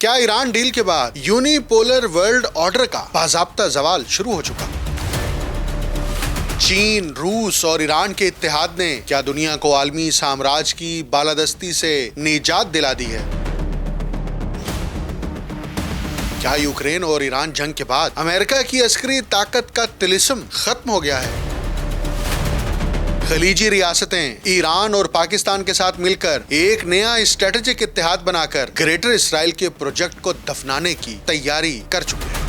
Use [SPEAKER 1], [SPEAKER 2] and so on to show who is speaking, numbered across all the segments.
[SPEAKER 1] کیا ایران ڈیل کے بعد یونی پولر ورلڈ آرڈر کا باضابطہ زوال شروع ہو چکا؟ چین، روس اور ایران کے اتحاد نے کیا دنیا کو عالمی سامراج کی بالادستی سے نجات دلا دی ہے؟ کیا یوکرین اور ایران جنگ کے بعد امریکہ کی عسکری طاقت کا طلسم ختم ہو گیا ہے؟ خلیجی ریاستیں ایران اور پاکستان کے ساتھ مل کر ایک نیا اسٹریٹجک اتحاد بنا کر گریٹر اسرائیل کے پروجیکٹ کو دفنانے کی تیاری کر چکے ہیں۔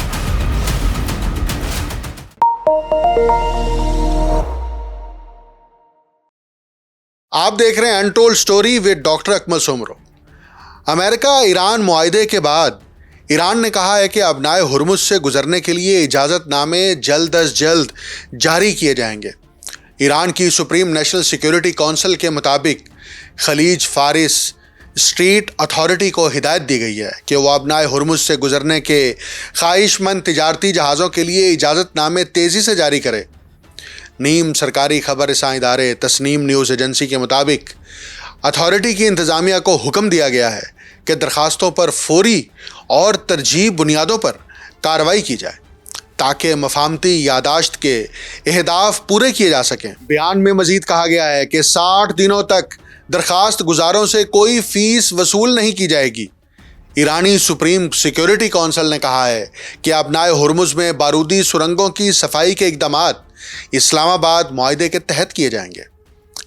[SPEAKER 1] آپ دیکھ رہے ہیں انٹولڈ سٹوری ود ڈاکٹر اکمل سومرو۔ امریکہ ایران معاہدے کے بعد ایران نے کہا ہے کہ ابنائے ہرمز سے گزرنے کے لیے اجازت نامے جلد از جلد جاری کیے جائیں گے۔ ایران کی سپریم نیشنل سیکیورٹی کونسل کے مطابق خلیج فارس اسٹریٹ اتھارٹی کو ہدایت دی گئی ہے کہ وہ ابنائے ہرمز سے گزرنے کے خواہش مند تجارتی جہازوں کے لیے اجازت نامے تیزی سے جاری کرے۔ نیم سرکاری خبر رساں ادارے تسنیم نیوز ایجنسی کے مطابق اتھارٹی کی انتظامیہ کو حکم دیا گیا ہے کہ درخواستوں پر فوری اور ترجیحی بنیادوں پر کارروائی کی جائے تاکہ مفاہمتی یادداشت کے اہداف پورے کیے جا سکیں۔ بیان میں مزید کہا گیا ہے کہ 60 دنوں تک درخواست گزاروں سے کوئی فیس وصول نہیں کی جائے گی۔ ایرانی سپریم سیکیورٹی کونسل نے کہا ہے کہ ابنائے ہرمز میں بارودی سرنگوں کی صفائی کے اقدامات اسلام آباد معاہدے کے تحت کیے جائیں گے۔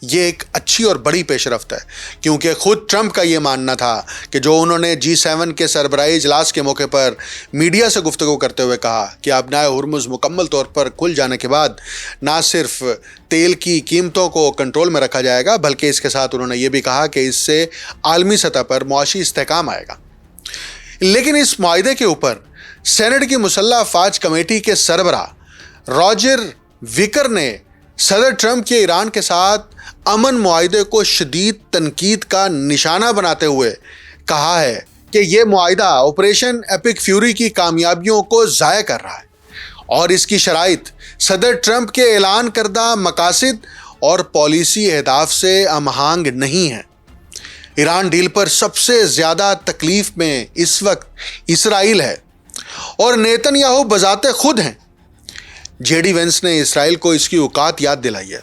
[SPEAKER 1] یہ ایک اچھی اور بڑی پیش رفت ہے کیونکہ خود ٹرمپ کا یہ ماننا تھا کہ جو انہوں نے G7 کے سربراہی اجلاس کے موقع پر میڈیا سے گفتگو کرتے ہوئے کہا کہ ابنائے ہرمز مکمل طور پر کھل جانے کے بعد نہ صرف تیل کی قیمتوں کو کنٹرول میں رکھا جائے گا بلکہ اس کے ساتھ انہوں نے یہ بھی کہا کہ اس سے عالمی سطح پر معاشی استحکام آئے گا۔ لیکن اس معاہدے کے اوپر سینٹ کی مسلح افواج کمیٹی کے سربراہ راجر ویکر نے صدر ٹرمپ کے ایران کے ساتھ امن معاہدے کو شدید تنقید کا نشانہ بناتے ہوئے کہا ہے کہ یہ معاہدہ آپریشن ایپک فیوری کی کامیابیوں کو ضائع کر رہا ہے اور اس کی شرائط صدر ٹرمپ کے اعلان کردہ مقاصد اور پالیسی اہداف سے ہم آہنگ نہیں ہیں۔ ایران ڈیل پر سب سے زیادہ تکلیف میں اس وقت اسرائیل ہے اور نیتن یاہو بذات خود ہیں۔ جے ڈی وینس نے اسرائیل کو اس کی اوقات یاد دلائی ہے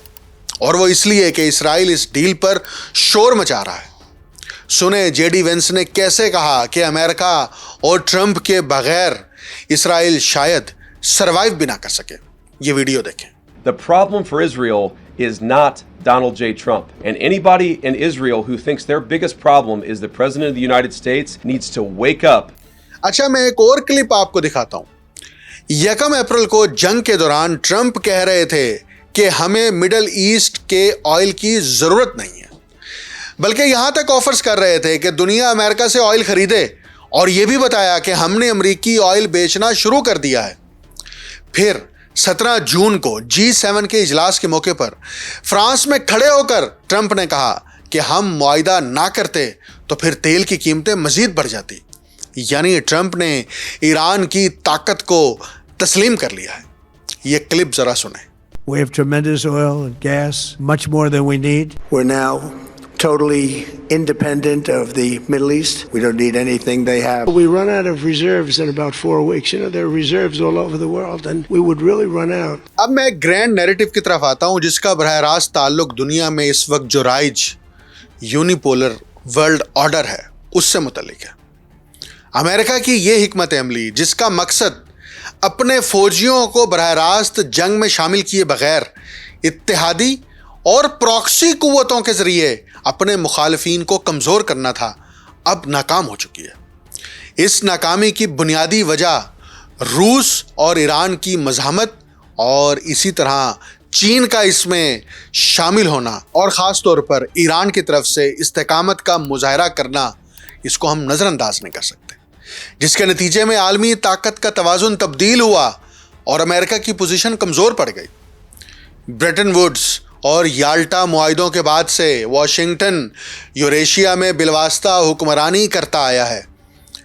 [SPEAKER 1] اور وہ اس لیے کہ اسرائیل اس ڈیل پر شور مچا رہا ہے۔ سنیں جے ڈی وینس نے کیسے کہا کہ امریکہ اور ٹرمپ کے بغیر اسرائیل شاید سروائیو بھی نہ کر سکے۔ یہ ویڈیو دیکھیں۔
[SPEAKER 2] The problem for Israel is not Donald J. Trump. And anybody in Israel who thinks their biggest problem is the President of the United States needs to wake up.
[SPEAKER 1] اچھا، میں ایک اور کلپ آپ کو دکھاتا ہوں۔ 1 April کو جنگ کے دوران ٹرمپ کہہ رہے تھے کہ ہمیں مڈل ایسٹ کے آئل کی ضرورت نہیں ہے، بلکہ یہاں تک آفرز کر رہے تھے کہ دنیا امریکہ سے آئل خریدے اور یہ بھی بتایا کہ ہم نے امریکی آئل بیچنا شروع کر دیا ہے۔ پھر 17 جون کو G7 کے اجلاس کے موقع پر فرانس میں کھڑے ہو کر ٹرمپ نے کہا کہ ہم معاہدہ نہ کرتے تو پھر تیل کی قیمتیں مزید بڑھ جاتی۔ یعنی ٹرمپ نے ایران کی طاقت کو تسلیم کر لیا ہے۔ یہ کلپ ذرا سنیں۔
[SPEAKER 3] We have tremendous oil and gas, much more than we need. We're now totally independent of the Middle East. We don't need anything they have. We run out of reserves in about 4 weeks. You know, there are reserves all over the world and we would really run out.
[SPEAKER 1] اب میں ایک grand narrative کی طرف آتا ہوں جس کا براہ راست تعلق دنیا میں اس وقت جو رائج یونی پولر ورلڈ آرڈر ہے اس سے متعلق ہے۔ امریکہ کی یہ حکمت عملی جس کا مقصد اپنے فوجیوں کو براہ راست جنگ میں شامل کیے بغیر اتحادی اور پراکسی قوتوں کے ذریعے اپنے مخالفین کو کمزور کرنا تھا، اب ناکام ہو چکی ہے۔ اس ناکامی کی بنیادی وجہ روس اور ایران کی مزاحمت اور اسی طرح چین کا اس میں شامل ہونا اور خاص طور پر ایران کی طرف سے استقامت کا مظاہرہ کرنا، اس کو ہم نظر انداز نہیں کر سکتے، جس کے نتیجے میں عالمی طاقت کا توازن تبدیل ہوا اور امریکہ کی پوزیشن کمزور پڑ گئی۔ برٹن ووڈز اور یالٹا معاہدوں کے بعد سے واشنگٹن یوریشیا میں بالواسطہ حکمرانی کرتا آیا ہے۔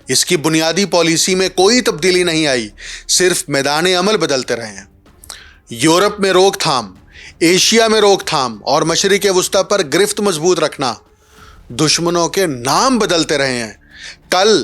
[SPEAKER 1] اس کی بنیادی پالیسی میں کوئی تبدیلی نہیں آئی، صرف میدان عمل بدلتے رہے ہیں۔ یورپ میں روک تھام، ایشیا میں روک تھام اور مشرق وسطی پر گرفت مضبوط رکھنا، دشمنوں کے نام بدلتے رہے ہیں۔ کل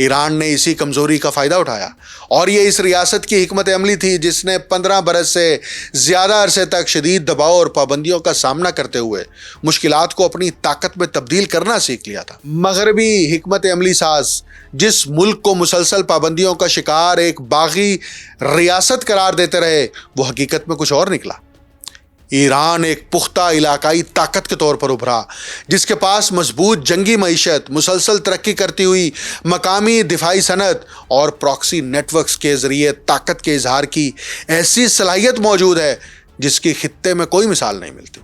[SPEAKER 1] ایران نے اسی کمزوری کا فائدہ اٹھایا اور یہ اس ریاست کی حکمت عملی تھی جس نے 15 برس سے زیادہ عرصے تک شدید دباؤ اور پابندیوں کا سامنا کرتے ہوئے مشکلات کو اپنی طاقت میں تبدیل کرنا سیکھ لیا تھا۔ مغربی حکمت عملی ساز جس ملک کو مسلسل پابندیوں کا شکار ایک باغی ریاست قرار دیتے رہے، وہ حقیقت میں کچھ اور نکلا۔ ایران ایک پختہ علاقائی طاقت کے طور پر ابھرا جس کے پاس مضبوط جنگی معیشت، مسلسل ترقی کرتی ہوئی مقامی دفاعی صنعت اور پراکسی نیٹ ورکس کے ذریعے طاقت کے اظہار کی ایسی صلاحیت موجود ہے جس کی خطے میں کوئی مثال نہیں ملتی۔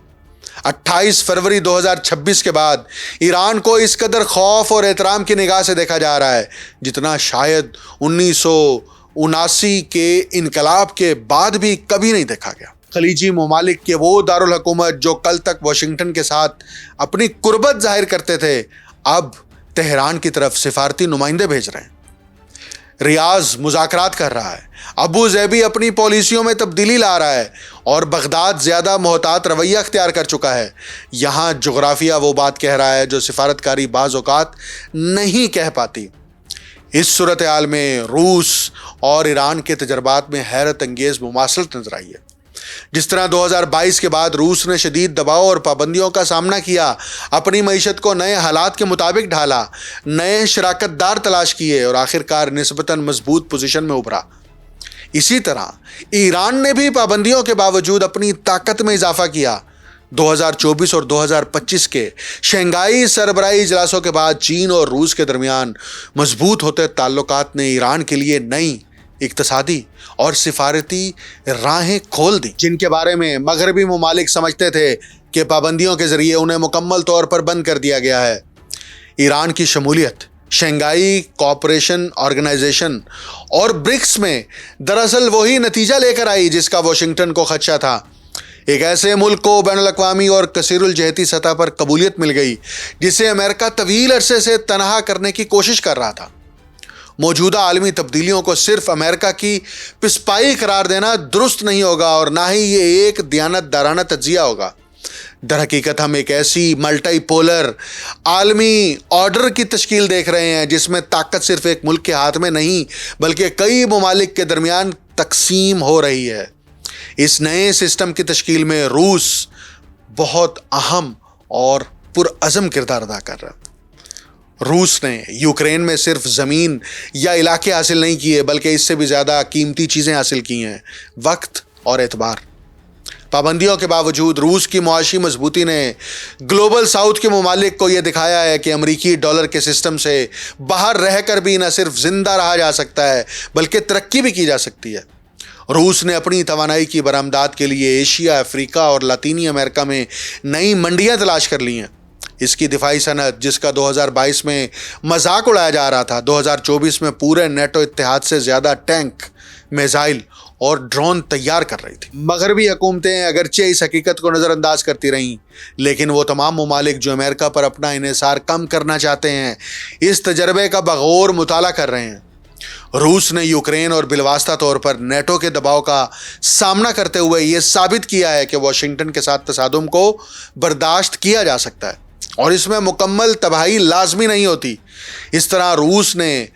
[SPEAKER 1] 28 فروری 2026 کے بعد ایران کو اس قدر خوف اور احترام کی نگاہ سے دیکھا جا رہا ہے جتنا شاید 1979 کے انقلاب کے بعد بھی کبھی نہیں دیکھا گیا۔ خلیجی ممالک کے وہ دارالحکومت جو کل تک واشنگٹن کے ساتھ اپنی قربت ظاہر کرتے تھے، اب تہران کی طرف سفارتی نمائندے بھیج رہے ہیں۔ ریاض مذاکرات کر رہا ہے، ابو ظبی اپنی پالیسیوں میں تبدیلی لا رہا ہے اور بغداد زیادہ محتاط رویہ اختیار کر چکا ہے۔ یہاں جغرافیہ وہ بات کہہ رہا ہے جو سفارتکاری بعض اوقات نہیں کہہ پاتی۔ اس صورتحال میں روس اور ایران کے تجربات میں حیرت انگیز مماثلت نظر آئی ہے۔ جس طرح 2022 کے بعد روس نے شدید دباؤ اور پابندیوں کا سامنا کیا، اپنی معیشت کو نئے حالات کے مطابق ڈھالا، نئے شراکت دار تلاش کیے اور آخرکار نسبتاً مضبوط پوزیشن میں ابھرا، اسی طرح ایران نے بھی پابندیوں کے باوجود اپنی طاقت میں اضافہ کیا۔ 2024 اور 2025 کے شنگھائی سربراہی اجلاسوں کے بعد چین اور روس کے درمیان مضبوط ہوتے تعلقات نے ایران کے لیے نئی اقتصادی اور سفارتی راہیں کھول دی جن کے بارے میں مغربی ممالک سمجھتے تھے کہ پابندیوں کے ذریعے انہیں مکمل طور پر بند کر دیا گیا ہے۔ ایران کی شمولیت شنگھائی کوآپریشن آرگنائزیشن اور برکس میں دراصل وہی نتیجہ لے کر آئی جس کا واشنگٹن کو خدشہ تھا۔ ایک ایسے ملک کو بین الاقوامی اور کثیر الجہتی سطح پر قبولیت مل گئی جسے امریکہ طویل عرصے سے تنہا کرنے کی کوشش کر رہا تھا۔ موجودہ عالمی تبدیلیوں کو صرف امریکہ کی پسپائی قرار دینا درست نہیں ہوگا اور نہ ہی یہ ایک دیانت دارانہ تجزیہ ہوگا۔ در حقیقت ہم ایک ایسی ملٹی پولر عالمی آرڈر کی تشکیل دیکھ رہے ہیں جس میں طاقت صرف ایک ملک کے ہاتھ میں نہیں بلکہ کئی ممالک کے درمیان تقسیم ہو رہی ہے۔ اس نئے سسٹم کی تشکیل میں روس بہت اہم اور پرعزم کردار ادا کر رہا ہے۔ روس نے یوکرین میں صرف زمین یا علاقے حاصل نہیں کیے بلکہ اس سے بھی زیادہ قیمتی چیزیں حاصل کی ہیں، وقت اور اعتبار۔ پابندیوں کے باوجود روس کی معاشی مضبوطی نے گلوبل ساؤتھ کے ممالک کو یہ دکھایا ہے کہ امریکی ڈالر کے سسٹم سے باہر رہ کر بھی نہ صرف زندہ رہا جا سکتا ہے بلکہ ترقی بھی کی جا سکتی ہے۔ روس نے اپنی توانائی کی برآمدات کے لیے ایشیا، افریقہ اور لاطینی امریکہ میں نئی منڈیاں تلاش کر لی ہیں۔ اس کی دفاعی صنعت جس کا 2022 میں مذاق اڑایا جا رہا تھا، 2024 میں پورے نیٹو اتحاد سے زیادہ ٹینک، میزائل اور ڈرون تیار کر رہی تھی۔ مغربی حکومتیں اگرچہ اس حقیقت کو نظر انداز کرتی رہیں لیکن وہ تمام ممالک جو امریکہ پر اپنا انحصار کم کرنا چاہتے ہیں اس تجربے کا بغور مطالعہ کر رہے ہیں۔ روس نے یوکرین اور بالواسطہ طور پر نیٹو کے دباؤ کا سامنا کرتے ہوئے یہ ثابت کیا ہے کہ واشنگٹن کے ساتھ تصادم کو برداشت کیا جا سکتا ہے اور اس میں مکمل تباہی لازمی نہیں ہوتی۔ اس طرح روس نے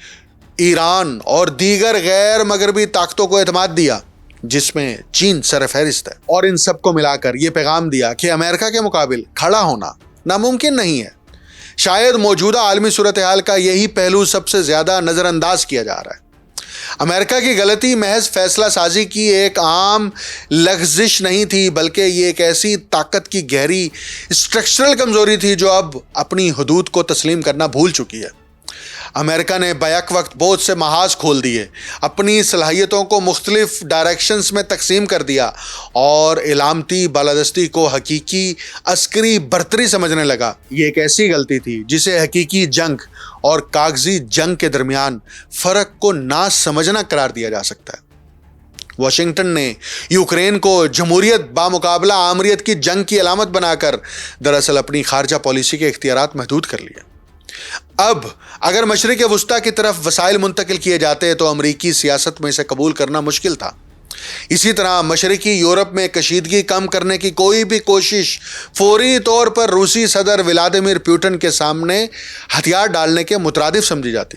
[SPEAKER 1] ایران اور دیگر غیر مغربی طاقتوں کو اعتماد دیا جس میں چین سر فہرست ہے، اور ان سب کو ملا کر یہ پیغام دیا کہ امریکہ کے مقابل کھڑا ہونا ناممکن نہیں ہے۔ شاید موجودہ عالمی صورتحال کا یہی پہلو سب سے زیادہ نظر انداز کیا جا رہا ہے۔ امریکہ کی غلطی محض فیصلہ سازی کی ایک عام لغزش نہیں تھی بلکہ یہ ایک ایسی طاقت کی گہری اسٹرکچرل کمزوری تھی جو اب اپنی حدود کو تسلیم کرنا بھول چکی ہے۔ امریکہ نے بیک وقت بہت سے محاذ کھول دیے، اپنی صلاحیتوں کو مختلف ڈائریکشنز میں تقسیم کر دیا اور علامتی بالادستی کو حقیقی عسکری برتری سمجھنے لگا۔ یہ ایک ایسی غلطی تھی جسے حقیقی جنگ اور کاغذی جنگ کے درمیان فرق کو نہ سمجھنا قرار دیا جا سکتا ہے۔ واشنگٹن نے یوکرین کو جمہوریت بامقابلہ آمریت کی جنگ کی علامت بنا کر دراصل اپنی خارجہ پالیسی کے اختیارات محدود کر لیے۔ اب اگر مشرق وسطیٰ کی طرف وسائل منتقل کیے جاتے تو امریکی سیاست میں اسے قبول کرنا مشکل تھا۔ اسی طرح مشرقی یورپ میں کشیدگی کم کرنے کی کوئی بھی کوشش فوری طور پر روسی صدر ولادیمیر پوٹن کے سامنے ہتھیار ڈالنے کے مترادف سمجھی جاتی۔